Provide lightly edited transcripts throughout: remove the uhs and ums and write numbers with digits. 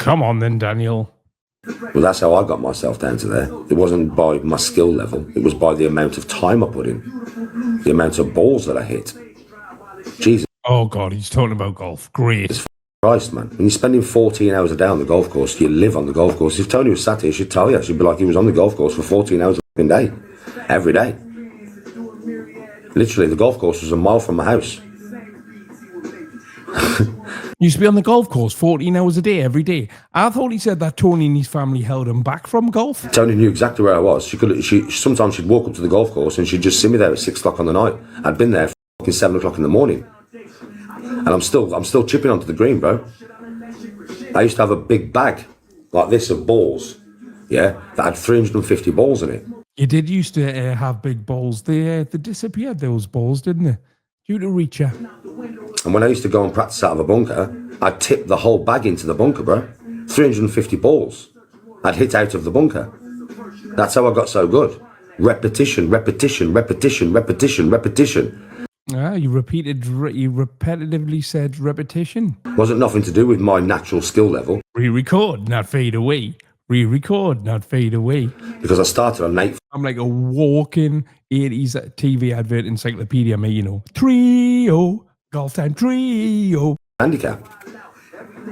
Come on then, Daniel. Well, that's how I got myself down to there. It wasn't by my skill level. It was by the amount of time I put in. The amount of balls that I hit. Jesus. Oh, God, he's talking about golf. Great. Christ, man. When you're spending 14 hours a day on the golf course, you live on the golf course. If Tony was sat here, she'd tell you. She'd be like, he was on the golf course for 14 hours a day. Every day. Literally, the golf course was a mile from my house. Used to be on the golf course 14 hours a day, every day. I thought he said that Tony and his family held him back from golf. Tony knew exactly where I was. Sometimes she'd walk up to the golf course and she'd just see me there at 6 o'clock on the night. I'd been there fucking 7 o'clock in the morning. And I'm still chipping onto the green, bro. I used to have a big bag like this of balls, yeah, that had 350 balls in it. You did used to have big balls. They disappeared, those balls, didn't they? Due to reacher. And when I used to go and practice out of a bunker, I'd tip the whole bag into the bunker, bro. 350 balls I'd hit out of the bunker. That's how I got so good. Repetition, repetition, repetition, repetition, repetition. Ah, you repetitively said repetition. Wasn't nothing to do with my natural skill level. Re-record, not fade away. Re-record, not fade away. Because I started on 8. I'm like a walking 80s TV advert encyclopedia, mate, you know. Trio, golf time trio. Handicap.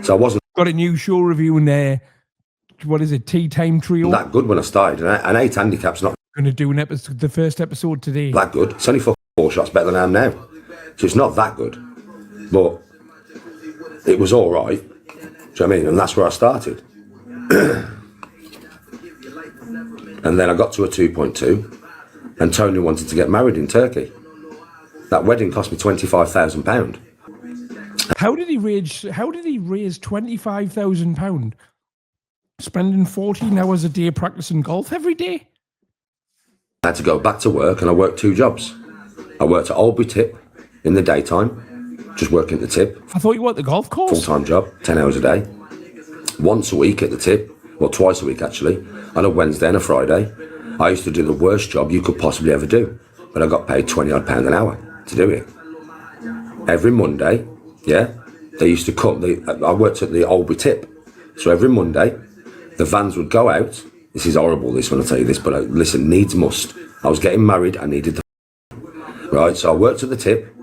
So I wasn't... Got a new show review in there. What is it, Tea Time Trio? That good when I started. An 8 handicap's not... Going to do the first episode today. That good. It's only 4 shots better than I am now. So it's not that good. But it was all right. Do you know what I mean? And that's where I started. And then I got to a 2.2 and Tony wanted to get married in Turkey. That wedding cost me £25,000. How did he raise £25,000 spending 14 hours a day practicing golf every day? I had to go back to work and I worked 2 jobs. I worked at Oldbury Tip in the daytime, just working at the tip. I thought you worked the golf course. Full-time job, 10 hours a day. Once a week at the tip, well, twice a week actually, on a Wednesday and a Friday. I used to do the worst job you could possibly ever do, but I got paid £20 odd an hour to do it. Every Monday, yeah, they used to come. I worked at the Oldbury Tip, so every Monday, the vans would go out. This is horrible, this when I tell you this, but listen, needs must. I was getting married, I needed the right, so I worked at the tip.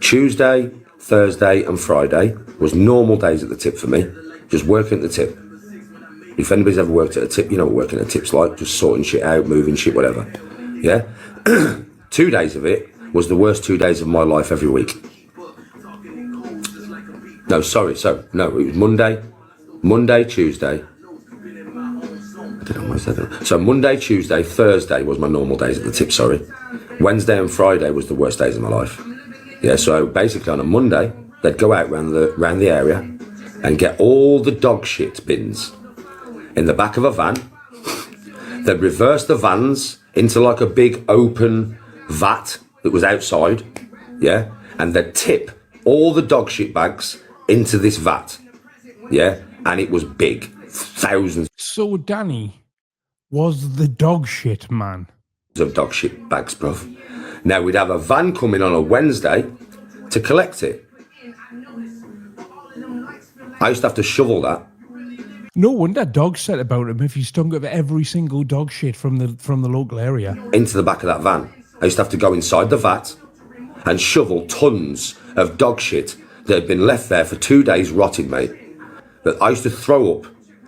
Tuesday, Thursday and Friday was normal days at the tip for me, just working at the tip. If anybody's ever worked at a tip, you know what working at a tip's like, just sorting shit out, moving shit, whatever. Yeah? 2 days of it was the worst 2 days of my life every week. No, sorry, it was Monday, Tuesday. So Monday, Tuesday, Thursday was my normal days at the tip, sorry. Wednesday and Friday was the worst days of my life. Yeah, so basically on a Monday, they'd go out round the area and get all the dog shit bins in the back of a van. They'd reverse the vans into like a big open vat that was outside, yeah, and they'd tip all the dog shit bags into this vat, yeah, and it was big, thousands. So Danny was the dog shit man. Of dog shit bags, bruv. Now we'd have a van coming on a Wednesday to collect it. I used to have to shovel that. No wonder dogs said about him if he stunk of every single dog shit from the local area. Into the back of that van. I used to have to go inside the vat and shovel tons of dog shit that had been left there for 2 days rotting, mate. That I used to throw up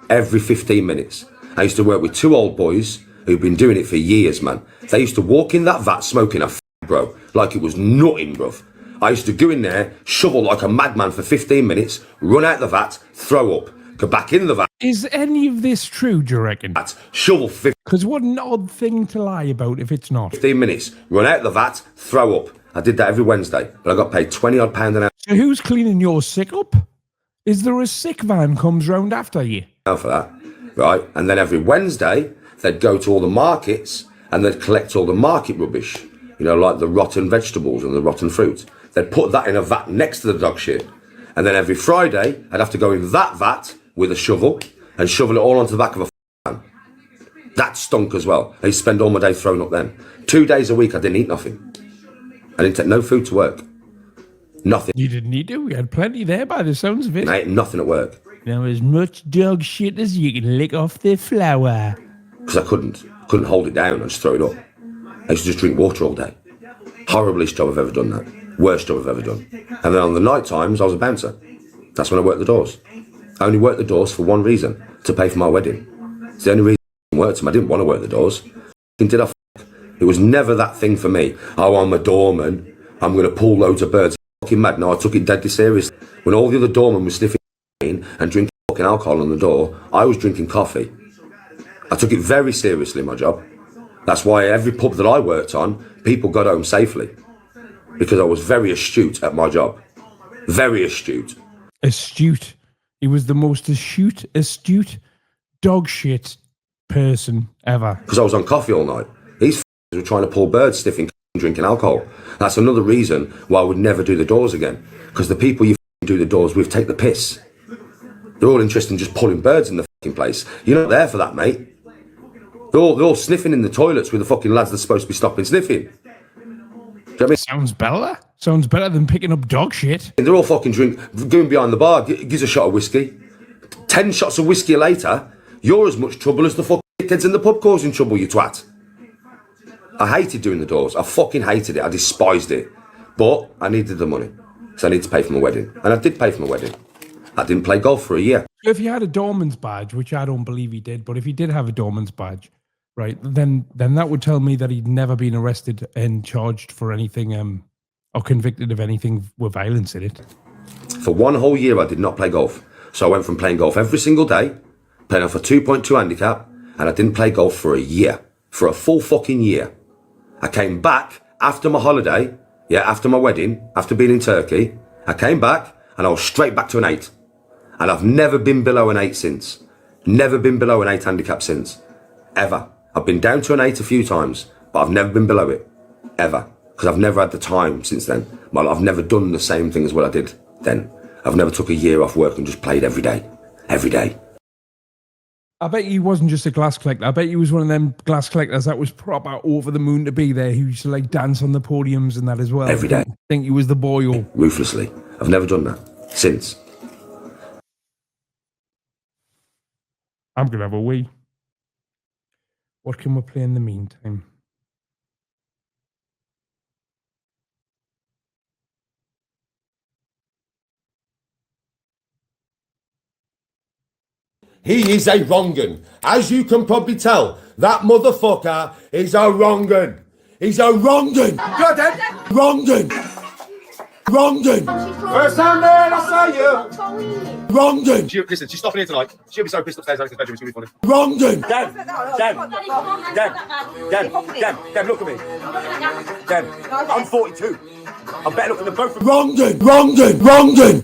every 15 minutes. I used to work with 2 old boys who'd been doing it for years, man. They used to walk in that vat smoking a bro, like it was nothing, bruv. I used to go in there, shovel like a madman for 15 minutes, run out the vat, throw up, go back in the vat. Is any of this true, do you reckon? Shovel 15. Because what an odd thing to lie about if it's not. 15 minutes, run out the vat, throw up. I did that every Wednesday, but I got paid £20 odd an hour. So who's cleaning your sick up? Is there a sick van comes round after you? For that, right? And then every Wednesday, they'd go to all the markets and they'd collect all the market rubbish, you know, like the rotten vegetables and the rotten fruit. They'd put that in a vat next to the dog shit. And then every Friday, I'd have to go in that vat with a shovel and shovel it all onto the back of a van. That stunk as well. I used to spend all my day throwing up then. 2 days a week, I didn't eat nothing. I didn't take no food to work. Nothing. You didn't need to. We had plenty there by the sounds of it. I ate nothing at work. Now, as much dog shit as you can lick off the floor. Because I couldn't hold it down and just throw it up. I used to just drink water all day. Horriblest job I've ever done that. Worst job I've ever done. And then on the night times, I was a bouncer. That's when I worked the doors. I only worked the doors for one reason, to pay for my wedding. It's the only reason I worked them. I didn't want to work the doors. Did I? It was never that thing for me. Oh, I'm a doorman. I'm going to pull loads of birds. Fucking mad. No, I took it deadly seriously. When all the other doormen were sniffing and drinking fucking alcohol on the door, I was drinking coffee. I took it very seriously, my job. That's why every pub that I worked on, people got home safely. Because I was very astute at my job. Very astute. Astute. He was the most astute dog shit person ever. Because I was on coffee all night. These were trying to pull birds, sniffing and drinking alcohol. That's another reason why I would never do the doors again. Because the people you do the doors with take the piss. They're all interested in just pulling birds in the fucking place. You're not there for that, mate. They're all sniffing in the toilets with the fucking lads that's supposed to be stopping sniffing. Do you know what I mean? Sounds better. Sounds better than picking up dog shit. They're all fucking going behind the bar, gives a shot of whiskey. 10 shots of whiskey later, you're as much trouble as the fucking kids in the pub causing trouble, you twat. I hated doing the doors. I fucking hated it. I despised it. But I needed the money. So I needed to pay for my wedding. And I did pay for my wedding. I didn't play golf for a year. If he had a doorman's badge, which I don't believe he did, but if he did have a doorman's badge, right, then that would tell me that he'd never been arrested and charged for anything or convicted of anything with violence in it. For one whole year, I did not play golf. So I went from playing golf every single day, playing off a 2.2 handicap, and I didn't play golf for a year. For a full fucking year. I came back after my holiday, after my wedding, after being in Turkey. I came back and I was straight back to an 8. And I've never been below an 8 since. Never been below an 8 handicap since. Ever. I've been down to an 8 a few times, but I've never been below it. Ever. Because I've never had the time since then. Well, I've never done the same thing as what I did then. I've never took a year off work and just played every day. Every day. I bet he wasn't just a glass collector. I bet he was one of them glass collectors that was proper over the moon to be there, who used to like dance on the podiums and that as well. Every day. I think he was the boy. Ruthlessly. I've never done that. Since. I'm going to have a wee. What can we play in the meantime? He is a wrong'un. As you can probably tell, that motherfucker is a wrong'un. He's a wrong'un. Go ahead. Wrong'un. Wrong'un. First time there, I saw you. Wrong'un. Listen, she's stopping here tonight. She'll be so pissed upstairs in his bedroom, it's going to be funny. Wrong'un. Dem, look at me. Dem, I'm 42. I'm better looking than both of them. Wrong'un. Wrong'un. Wrong'un.